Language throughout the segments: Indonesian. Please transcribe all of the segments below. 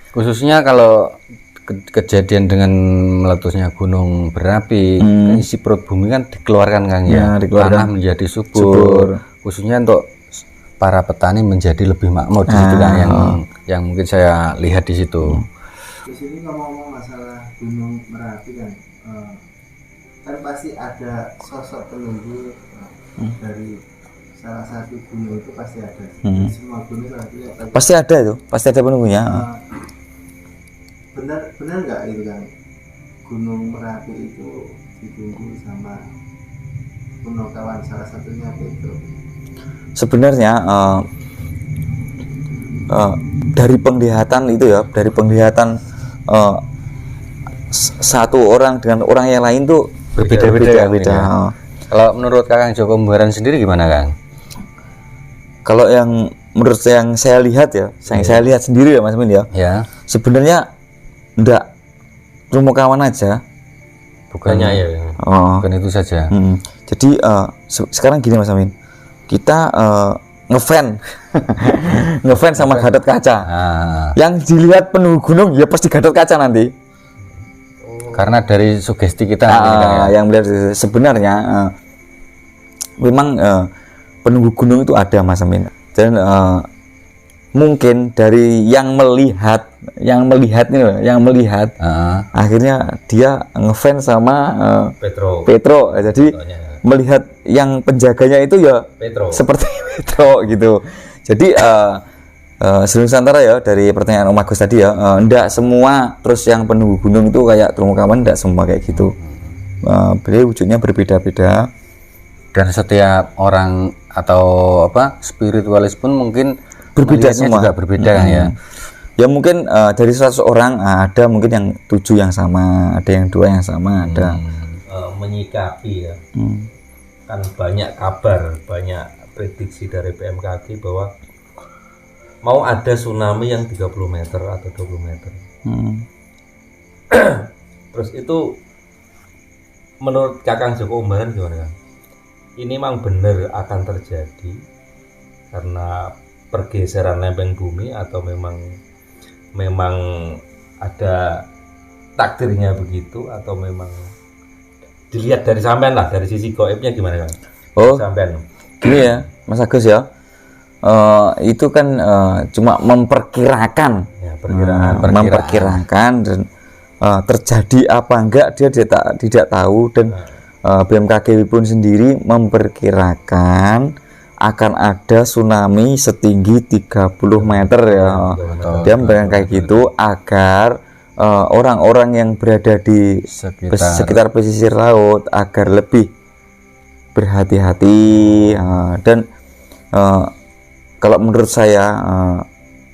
Khususnya kalau kejadian dengan meletusnya gunung berapi, isi perut bumi kan dikeluarkan Kang ya, tanah menjadi subur. Khususnya untuk para petani menjadi lebih makmur di situ kan yang mungkin saya lihat di situ. Di sini ngomong masalah gunung Merapi kan, kan pasti ada sosok penunggu dari salah satu gunung itu pasti ada. Semua gunung pasti ada itu, pasti ada penunggunya. Benar nggak itu kan gunung Merapi itu ditunggu sama Punokawan, salah satunya Petro? Sebenarnya dari penglihatan itu ya, dari penglihatan satu orang dengan orang yang lain tuh berbeda-beda. Kalau menurut Kakang Joko Umbaran sendiri gimana Kang? Kalau yang menurut yang saya lihat ya, saya lihat sendiri ya Mas Min ya. Sebenarnya enggak Punokawan aja. Bukannya ya. Bukan itu saja. Jadi sekarang gini Mas Amin. Kita ngefans sama Gatot Kaca. Yang dilihat penunggu gunung ya pasti Gatot Kaca nanti. Karena dari sugesti kita yang melihat sebenarnya memang penunggu gunung itu ada Mas Amin. Dan mungkin dari yang melihat akhirnya dia ngefans sama Petro. Jadi melihat yang penjaganya itu ya Petro. Seperti Petro gitu. Jadi sebelum Nusantara ya, dari pertanyaan Om Agus tadi ya, enggak semua terus yang penunggu gunung itu kayak Punokawan, enggak semua kayak gitu. Beliau wujudnya berbeda-beda, dan setiap orang atau spiritualis pun mungkin berbeda semua, juga berbeda kan ya. Ya mungkin dari 100 orang ada mungkin yang 7 yang sama, ada yang 2 yang sama, ada menyikapi ya. Kan banyak kabar, banyak prediksi dari BMKG bahwa mau ada tsunami yang 30 meter atau 20 meter. Terus itu menurut Kakang Joko Umbaran gimana Kang? Ini memang benar akan terjadi karena pergeseran lempeng bumi atau memang ada takdirnya begitu, atau memang dilihat dari sampean lah, dari sisi goibnya gimana Kang? Sampean gini ya Mas Agus ya, itu kan cuma memperkirakan ya, memperkirakan dan terjadi apa enggak dia tidak tahu. Dan BMKG pun sendiri memperkirakan akan ada tsunami setinggi 30 meter ya. Dia membayangkan kayak gitu agar orang-orang yang berada di sekitar pesisir laut agar lebih berhati-hati. Dan kalau menurut saya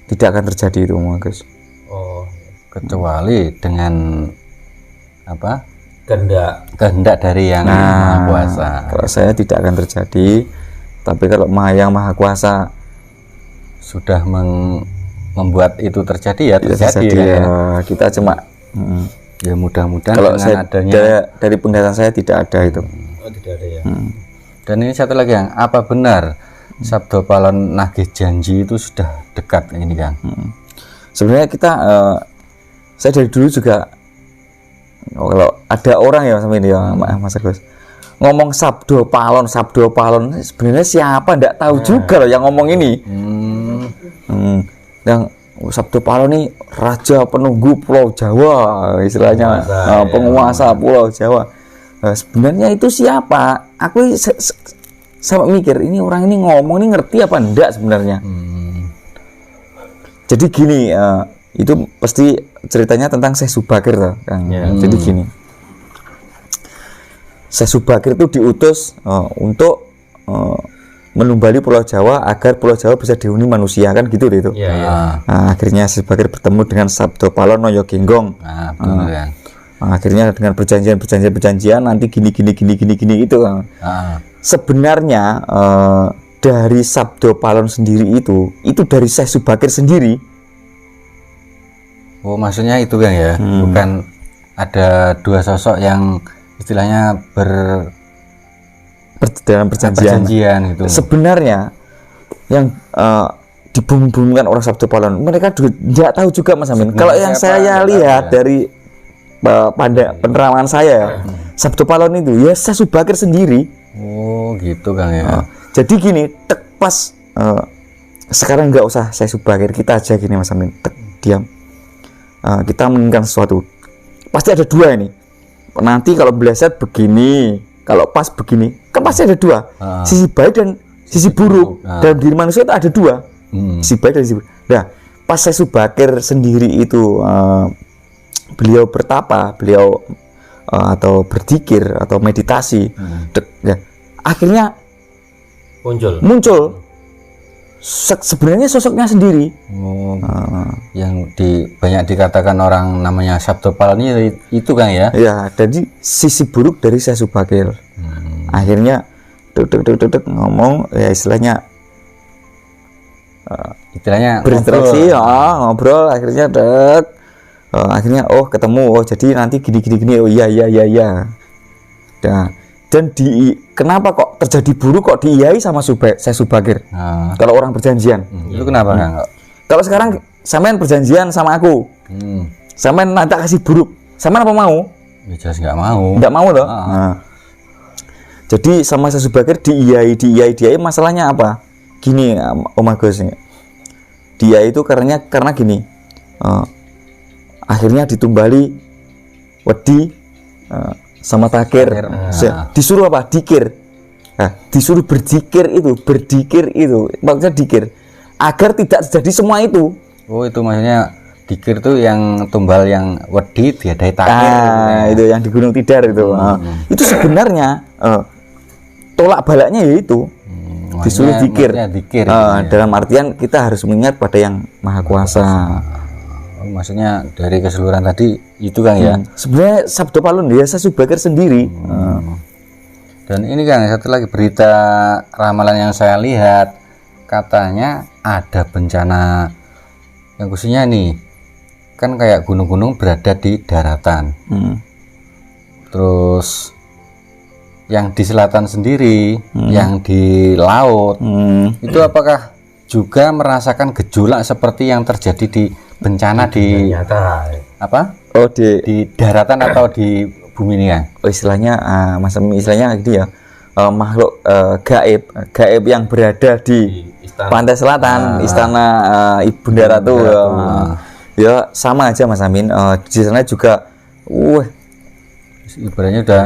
tidak akan terjadi itu Mas. Kecuali dengan kehendak dari yang Maha Kuasa. Kalau saya tidak akan terjadi. Tapi kalau yang Maha Kuasa sudah membuat itu terjadi ya terjadi ya. Kita cuma ya mudah-mudahan kalau dengan adanya dari penglihatan saya tidak ada itu. Tidak ada ya. Dan ini satu lagi Kang, apa benar Sabdo Palon nagih janji itu sudah dekat ini Kang? Sebenarnya kita saya dari dulu juga kalau ada orang ya sama ini ya Mas Agus ngomong Sabdo Palon sebenarnya siapa enggak tahu juga loh yang ngomong ini. Yang Sabdo Palon ini raja penunggu Pulau Jawa istilahnya, penguasa Pulau Jawa. Sebenarnya itu siapa? Aku sama mikir ini orang ini ngomong ini ngerti apa enggak sebenarnya. Jadi gini, itu pasti ceritanya tentang Syekh Subakir toh, Kang. Jadi gini, Syekh Subakir itu diutus untuk menumbali Pulau Jawa agar Pulau Jawa bisa dihuni manusia, kan gitu deh itu. Nah, akhirnya Syekh Subakir bertemu dengan Sabdo Palon Noyo Genggong. Akhirnya dengan perjanjian nanti gini itu Kang. Sebenarnya dari Sabdo Palon sendiri itu dari Syekh Subakir sendiri. Oh, maksudnya itu Kang ya, bukan ada dua sosok yang istilahnya dalam perjanjian gitu. Sebenarnya yang dibumi-bumikan orang Sabdo Palon. Mereka juga tidak tahu juga Mas Amin. Kalau yang saya lihat dari penerawangan saya, Sabdo Palon itu ya Syekh Subakir sendiri. Oh gitu Kang ya. Jadi gini, tek pas sekarang nggak usah Syekh Subakir, kita aja gini Mas Amin, tek diam. Kita menginginkan sesuatu, pasti ada dua ini. Nanti kalau meleset begini, kalau pas begini, kan pasti ada dua, sisi baik dan sisi buruk. Dalam diri manusia itu ada dua, sisi baik dan sisi buruk. Nah, pas Syekh Subakir sendiri itu beliau bertapa, beliau atau berzikir atau meditasi, ya, akhirnya muncul sebenarnya sosoknya sendiri. Yang banyak dikatakan orang namanya Sabdo Palon itu Kang ya. Ya, jadi sisi buruk dari Syekh Subakir. Akhirnya ngomong ya istilahnya berinteraksi, ngobrol, akhirnya akhirnya ketemu, jadi nanti gini, oh iya. Nah, dan kenapa kok terjadi buruk kok diiyai sama Syekh Subakir? Kalau orang perjanjian. Itu kenapa Kang? Kalau sekarang sampean perjanjian sama aku, sampean nanti kasih buruk, sampean apa mau? Ya jelas nggak mau. Nggak mau loh. Jadi sama Syekh Subakir diiyai, masalahnya apa? Gini, Om Agus, dia itu karena gini, akhirnya ditumbali wedi sama takir, disuruh apa? Dikir. Nah, disuruh berdikir itu, maksudnya dikir agar tidak terjadi semua itu. Oh, itu maksudnya dikir tuh yang tumbal yang wedi diadai takir. Itu yang di Gunung Tidar itu. Itu sebenarnya tolak balaknya yaitu disuruh dikir. Dalam artian kita harus mengingat pada yang Maha Kuasa. Maksudnya dari keseluruhan tadi itu Kang ya. Sebenarnya Sabdo Palon ya Syekh Subakir sendiri. Dan ini Kang, satu lagi berita ramalan yang saya lihat, katanya ada bencana yang khususnya nih, kan kayak gunung-gunung berada di daratan. Terus yang di selatan sendiri, yang di laut, itu apakah juga merasakan gejolak seperti yang terjadi di bencana di apa? Oh, di daratan atau di bumi ini ya? Oh, istilahnya Mas Ami, istilahnya gitu ya, makhluk gaib yang berada di pantai selatan, istana Ibunda Ratu. Ya sama aja Mas Amin, di sana juga ibaratnya udah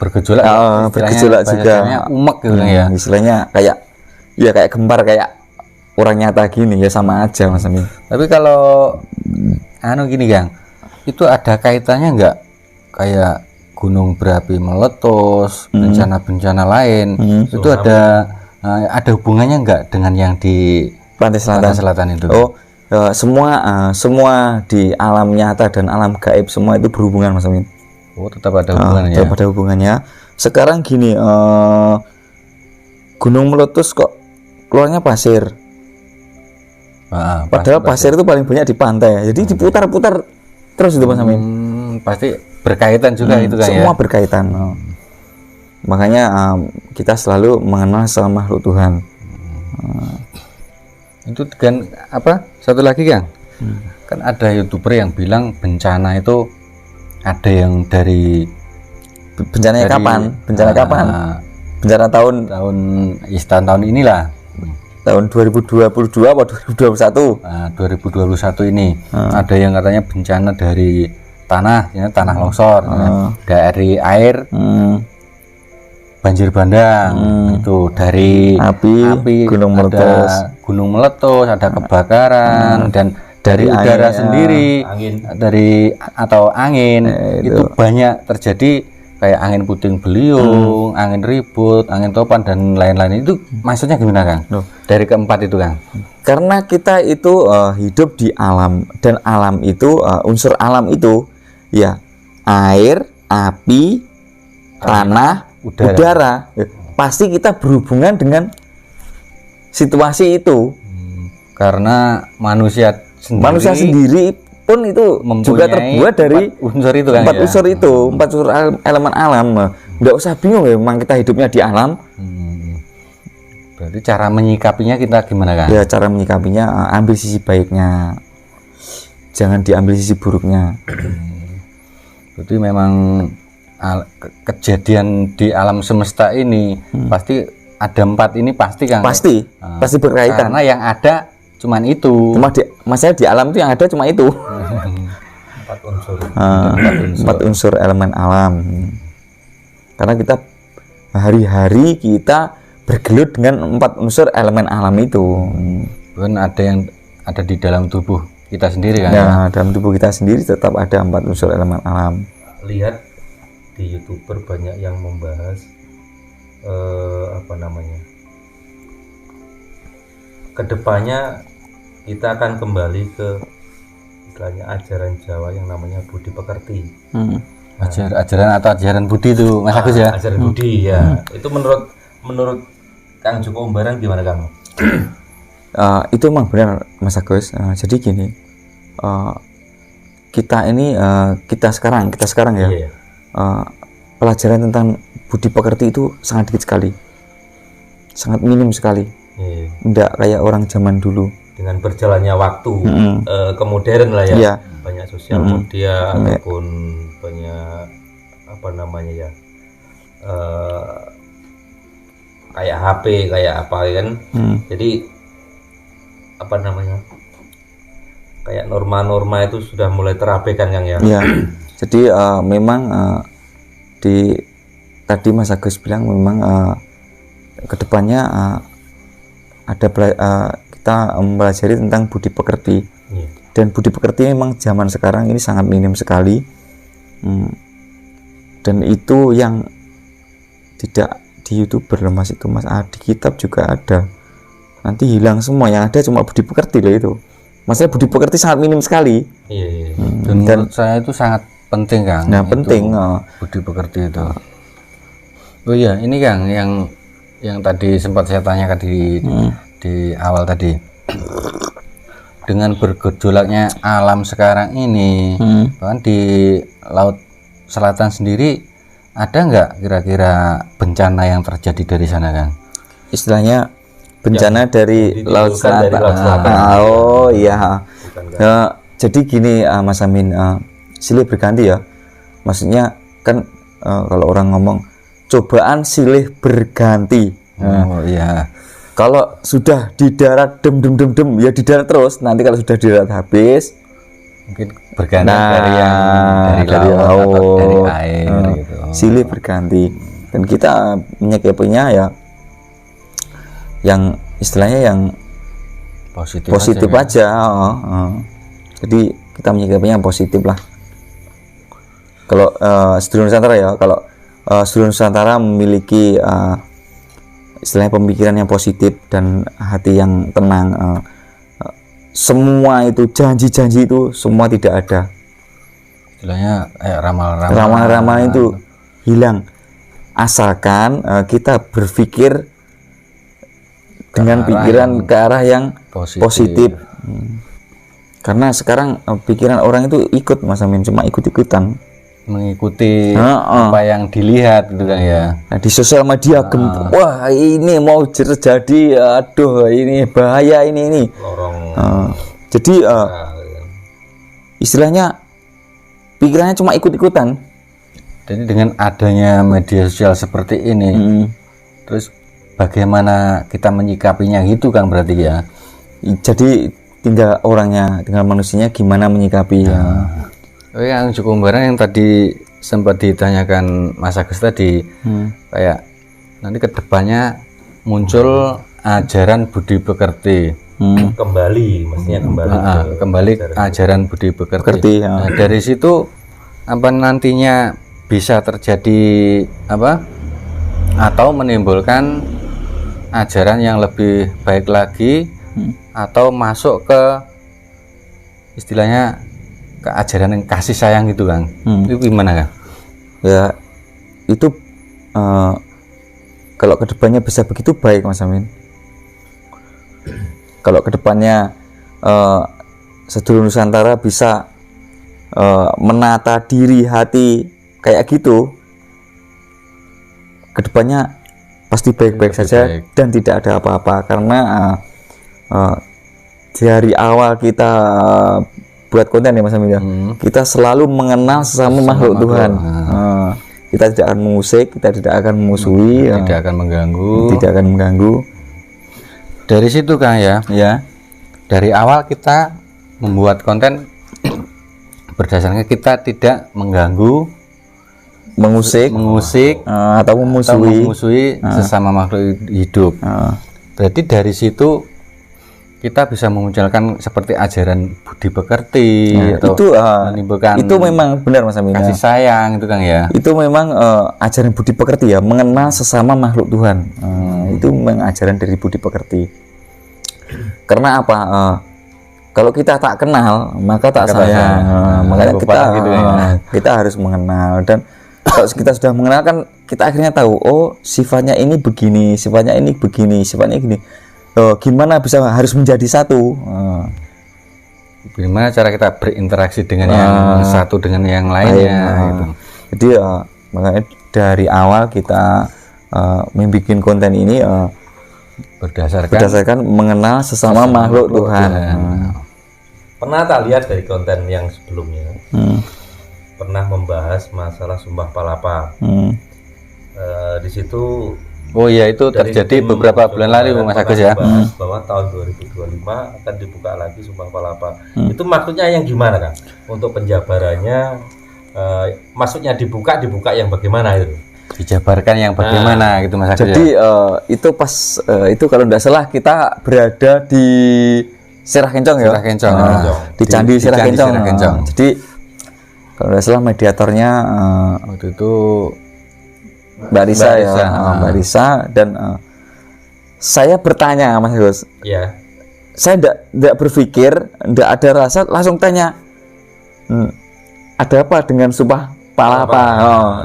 bergejolak, bergejolak juga, umek gitu ya. Istilahnya kayak gempar, kayak orang nyata gini ya, sama aja Mas Amin. Tapi kalau gini Kang, itu ada kaitannya nggak kayak gunung berapi meletus, bencana-bencana lain, itu ada hubungannya nggak dengan yang di pantai selatan itu? Semua di alam nyata dan alam gaib semua itu berhubungan Mas Amin. Oh, tetap ada hubungannya. Tetap ada hubungannya. Sekarang gini, gunung meletus kok keluarnya pasir. Padahal pasir itu paling banyak di pantai, jadi diputar-putar terus itu Mas Amin. Pasti berkaitan juga itu kan semua ya? Berkaitan. Makanya kita selalu mengenal sama makhluk Tuhan. Itu kan apa? Satu lagi Kang, kan ada YouTuber yang bilang bencana itu ada yang dari bencananya kapan? Bencana tahun inilah. Tahun 2022 atau 2021? 2021 ini ada yang katanya bencana dari tanah longsor, dari air, banjir bandang, itu dari api, gunung meletus, ada kebakaran, dan dari udara sendiri, angin, itu banyak terjadi. Kayak angin puting beliung, angin ribut, angin topan dan lain-lain. Itu maksudnya gimana Kang? Dari keempat itu Kang? Karena kita itu hidup di alam, dan alam itu unsur alam itu ya air, api, tanah, udara. Pasti kita berhubungan dengan situasi itu. Karena manusia sendiri pun itu juga terbuat dari empat unsur itu, empat unsur elemen alam. Nggak usah bingung ya, memang kita hidupnya di alam. Berarti cara menyikapinya kita gimana kan? Ya cara menyikapinya ambil sisi baiknya, jangan diambil sisi buruknya. Berarti memang kejadian di alam semesta ini pasti ada 4 ini pasti kan? Pasti berkaitan. Karena yang ada cuman itu. Maksudnya di alam itu yang ada cuma itu. 4 unsur. 4 unsur elemen alam. Karena kita hari-hari kita bergelut dengan 4 unsur elemen alam itu. Bukan ada yang ada di dalam tubuh kita sendiri kan? Ya, dalam tubuh kita sendiri tetap ada 4 unsur elemen alam. Lihat di YouTuber banyak yang membahas kedepannya kita akan kembali ke istilahnya ajaran Jawa yang namanya budi pekerti. Ajaran budi itu Mas Agus ya? Ajaran budi ya. Itu menurut Kang Joko Umbaran gimana Kang? Itu memang benar Mas Agus. Jadi gini, kita sekarang ya, Iya. pelajaran tentang budi pekerti itu sangat dikit sekali, sangat minim sekali. Iya. Tidak kayak orang zaman dulu. Dengan berjalannya waktu ke modern lah ya. Iya. Banyak sosial media ataupun banyak kayak HP kayak apa kan. Jadi kayak norma-norma itu sudah mulai terabaikan Kang ya. Ya, jadi memang tadi Mas Agus bilang memang kedepannya kita mempelajari tentang budi pekerti. Iya. Dan budi pekerti memang zaman sekarang ini sangat minim sekali. Dan itu yang tidak di YouTuber Mas, itu Mas, di kitab juga ada. Nanti hilang semua, yang ada cuma budi pekerti loh itu. Masalah budi pekerti sangat minim sekali. Iya. Dan menurut saya itu sangat penting Kang. Nah, penting budi pekerti itu. Oh iya, ini Kang yang tadi sempat saya tanyakan di awal tadi. Dengan bergejolaknya alam sekarang ini, bahkan di Laut Selatan sendiri ada nggak kira-kira bencana yang terjadi dari sana Kang? Istilahnya bencana dari Laut Selatan. Oh iya. Jadi gini Mas Amin, silih berganti ya. Maksudnya kan kalau orang ngomong cobaan silih berganti. Oh iya. Kalau sudah di darat dem ya di darat terus. Nanti kalau sudah di darat habis mungkin berganti dari laut atau dari air gitu. Silih berganti. Dan kita menyikapinya ya yang istilahnya yang positif aja. Jadi kita menyikapinya yang positif lah. Kalau Sedulur Nusantara ya, kalau Sedulur Nusantara memiliki istilahnya pemikiran yang positif dan hati yang tenang, semua itu janji-janji itu semua tidak ada. Istilahnya ramalan itu hilang, asalkan kita berpikir dengan pikiran ke arah yang positif. Karena sekarang pikiran orang itu ikut Mas Amin, cuma ikut-ikutan, mengikuti apa yang dilihat gitu kan ya. Nah, di sosial media wah ini mau terjadi, aduh ini bahaya ini. Jadi istilahnya pikirannya cuma ikut-ikutan. Jadi dengan adanya media sosial seperti ini, terus bagaimana kita menyikapinya gitu Kang berarti ya. Jadi tinggal manusianya gimana menyikapi. Oke, yang cukup barang yang tadi sempat ditanyakan Mas Agus tadi, kayak nanti kedepannya muncul ajaran budi pekerti. Kembali ajaran budi pekerti. Nah, dari situ apa nantinya bisa terjadi atau menimbulkan ajaran yang lebih baik lagi, atau masuk ke istilahnya ke ajaran yang kasih sayang gitu Kang. Itu gimana Kang? Ya itu kalau kedepannya bisa begitu baik Mas Amin. Kalau kedepannya Sedulur Nusantara bisa menata diri hati kayak gitu, kedepannya pasti baik-baik saja dan tidak ada apa-apa, karena dari awal kita buat konten ya Mas Amin ya, kita selalu mengenal sesama makhluk Tuhan. Kita tidak akan mengusik, kita tidak akan memusuhi, tidak akan mengganggu. Dari situ Kang ya, dari awal kita membuat konten berdasarkan kita tidak mengganggu, mengusik atau memusuhi sesama makhluk hidup. Berarti dari situ kita bisa memunculkan seperti ajaran budi pekerti, atau itu menimbulkan itu memang benar Mas Amin, kasih sayang itu Kang ya. Itu memang ajaran budi pekerti ya, mengenal sesama makhluk Tuhan. Itu memang ajaran dari budi pekerti. Karena apa? Kalau kita tak kenal maka tak sayang. Makanya kita harus mengenal, dan kalau kita sudah mengenal kan kita akhirnya tahu, oh sifatnya ini begini, sifatnya ini begini, sifatnya gini. Gimana bisa harus menjadi satu? Gimana cara kita berinteraksi dengan yang satu dengan yang lainnya? Gitu. Jadi makanya dari awal kita membuat konten ini berdasarkan mengenal sesama makhluk Tuhan. Pernah tak lihat dari konten yang sebelumnya? Pernah membahas masalah sumpah palapa. Di situ. Oh iya, itu terjadi beberapa bulan lalu Mas Agus ya. Bahwa tahun 2025 akan dibuka lagi sumpah palapa. Itu maksudnya yang gimana Kang? Untuk penjabarannya, maksudnya dibuka yang bagaimana itu? Dijabarkan yang bagaimana gitu Mas Agus. Jadi itu pas itu kalau tidak salah kita berada di Sirah Kencong ya. Di Candi Sirah Kencong. Jadi kalau tidak salah mediatornya waktu itu Mbak Risa, dan saya bertanya Mas Agus. Iya. Saya tidak berpikir, tidak ada rasa, langsung tanya, ada apa dengan sumpah palapa?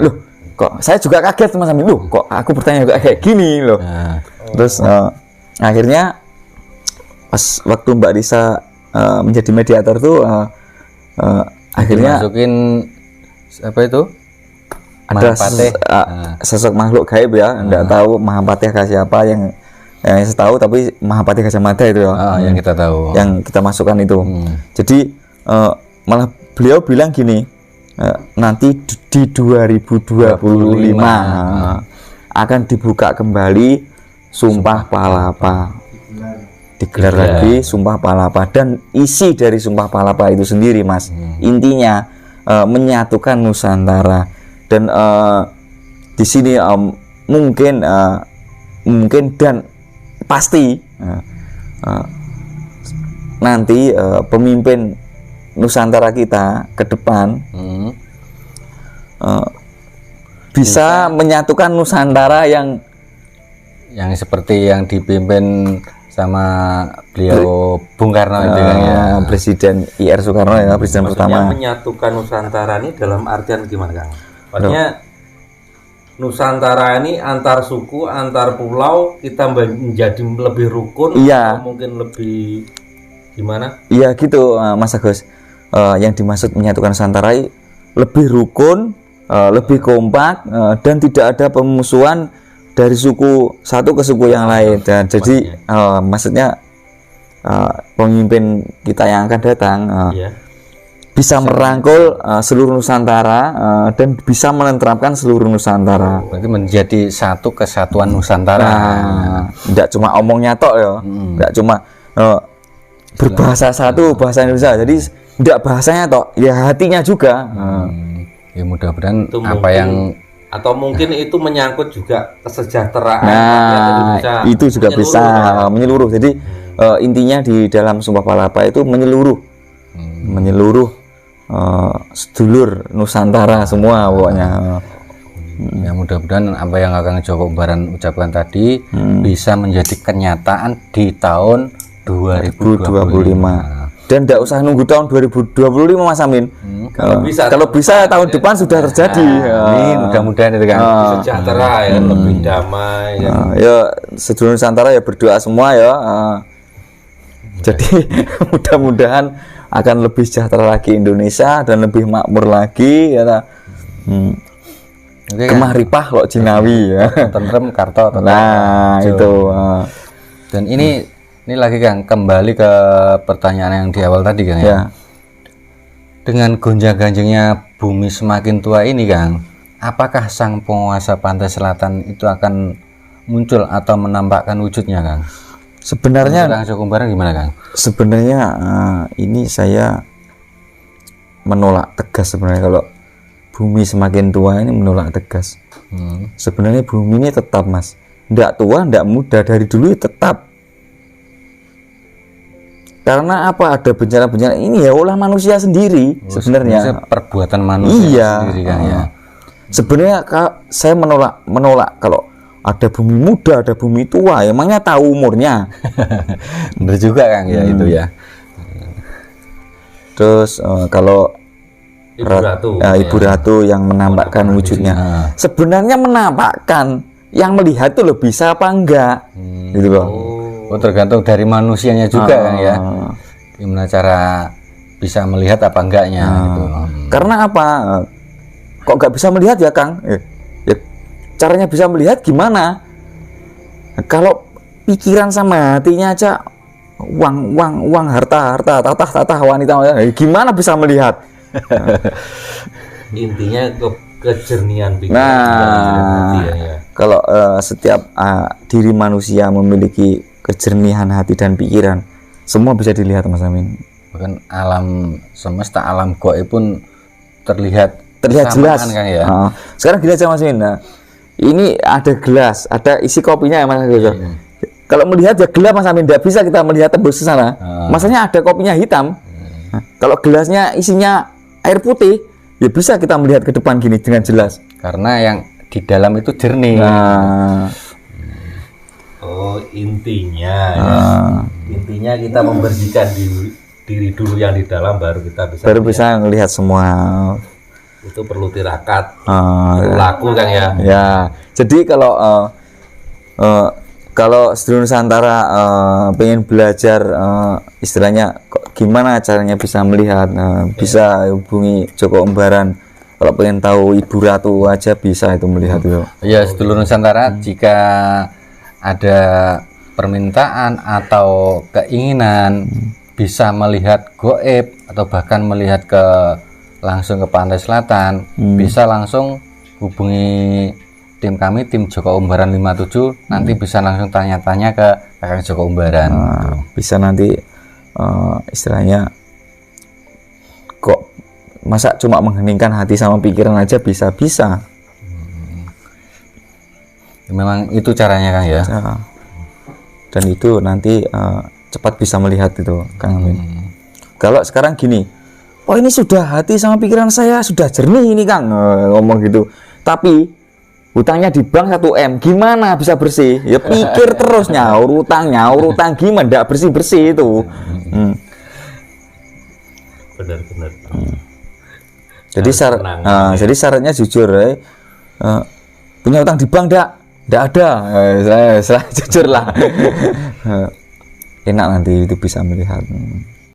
Loh, kok saya juga kaget Mas Amin. Loh, kok aku bertanya kayak gini loh. Terus akhirnya pas waktu Mbak Risa menjadi mediator tuh akhirnya masukin apa itu? Ada sosok makhluk gaib ya, enggak tahu Mahapatih siapa, yang saya tahu, tapi Mahapatih Gajah Mada itu ya, yang kita tahu, yang kita masukkan itu. Jadi malah beliau bilang gini, nanti di 2025 akan dibuka kembali sumpah palapa, digelar lagi sumpah palapa, dan isi dari sumpah palapa itu sendiri Mas, intinya menyatukan Nusantara. Dan di sini mungkin dan pasti nanti pemimpin Nusantara kita ke depan bisa menyatukan Nusantara yang seperti yang dipimpin sama beliau Bung Karno itu kan ya, Presiden IR Soekarno ya, presiden pertama. Menyatukan Nusantara ini dalam artian gimana Kang? Maksudnya Nusantara ini antar suku, antar pulau kita menjadi lebih rukun, atau mungkin lebih gimana? Iya gitu Mas Agus. Yang dimaksud menyatukan Nusantara lebih rukun, lebih kompak, dan tidak ada pemusuhan dari suku satu ke suku yang lain. Dan jadi maksudnya pemimpin kita yang akan datang bisa merangkul seluruh Nusantara dan bisa menenteramkan seluruh Nusantara. Berarti menjadi satu kesatuan Nusantara. Tidak cuma omongnya tok ya, tidak cuma berbahasa satu bahasa Indonesia. Jadi tidak bahasanya tok, ya hatinya juga. Ya mudah-mudahan itu apa mungkin, yang atau mungkin itu menyangkut juga kesejahteraan. Itu juga bisa menyeluruh. Jadi intinya di dalam sumpah palapa itu menyeluruh sedulur Nusantara semua pokoknya. Ya mudah-mudahan apa yang Kang Joko Baran ucapkan tadi bisa menjadi kenyataan di tahun 2025. Dan tidak usah nunggu tahun 2025 Mas Amin. Kalau bisa tahun depan sudah terjadi. Mudah-mudahan itu kan sejahtera ya, lebih damai ya. Ya sedulur Nusantara ya berdoa semua ya. Jadi mudah-mudahan akan lebih sejahtera lagi Indonesia dan lebih makmur lagi ya. Kemah ripah kok jinawi ya. Tentrem karto. Nah, itu. Dan ini lagi Kang, kembali ke pertanyaan yang di awal tadi Kang ya. Dengan gonjang-ganjingnya bumi semakin tua ini Kang, apakah sang penguasa pantai selatan itu akan muncul atau menampakkan wujudnya Kang? Sebenarnya Kang Joko Umbaran gimana Kang? Sebenarnya ini saya menolak tegas sebenarnya kalau bumi semakin tua ini menolak tegas. Sebenarnya bumi ini tetap Mas, ndak tua, ndak muda, dari dulu tetap. Karena apa, ada bencana-bencana ini ya olah manusia sendiri sebenarnya. Perbuatan manusia sendiri kan ya. Sebenarnya saya menolak kalau ada bumi muda, ada bumi tua, emangnya tahu umurnya. Bener juga Kang ya itu ya. Terus kalau Ibu ya. Ratu yang menampakkan wujudnya. Sebenarnya menampakkan, yang melihat itu loh bisa apa enggak, gitu loh. Oh, tergantung dari manusianya juga Kang ya. Gimana cara bisa melihat apa enggaknya gitu. Karena apa? Kok nggak bisa melihat ya Kang? Ya, caranya bisa melihat gimana? Kalau pikiran sama hatinya aja uang, harta, tatah, wanita, gimana bisa melihat? Intinya kejernihan pikiran. Nah, kalau setiap diri manusia memiliki kejernihan hati dan pikiran, semua bisa dilihat Mas Amin. Bahkan alam semesta, alam gaib pun terlihat jelas kan ya. Sekarang gini aja Mas Amin. Nah, ini ada gelas, ada isi kopinya ya Mas Amin. Kalau melihat ya gelap Mas Amin, tidak bisa kita melihat tembus ke sana. Masanya ada kopinya hitam. Nah, kalau gelasnya isinya air putih, ya bisa kita melihat ke depan gini dengan jelas. Karena yang di dalam itu jernih. Oh, intinya intinya kita membersihkan diri dulu yang di dalam, baru kita bisa melihat semua. Itu perlu tirakat, perlu laku Kang ya. Ya, jadi kalau Sedulur Nusantara pengen belajar istilahnya gimana caranya bisa melihat, bisa hubungi Joko Umbaran. Kalau pengen tahu Ibu Ratu aja bisa itu melihat itu. Ya, Sedulur Nusantara, jika ada permintaan atau keinginan bisa melihat gaib atau bahkan melihat langsung ke pantai selatan, bisa langsung hubungi tim kami, tim Joko Umbaran 57. Nanti bisa langsung tanya-tanya ke Kakang Joko Umbaran. Bisa nanti istilahnya kok masa cuma mengheningkan hati sama pikiran aja bisa. Memang itu caranya Kang ya. Dan itu nanti cepat bisa melihat itu Kang Amin. Kalau sekarang gini, oh ini sudah hati sama pikiran saya sudah jernih ini Kang, ngomong gitu. Tapi hutangnya di bank 1 M, gimana bisa bersih? Ya pikir terus nyaur utang gimana ndak bersih itu. Benar. Jadi syaratnya jujur, punya utang di bank ndak ada, saya jujur lah. Enak nanti itu bisa melihat.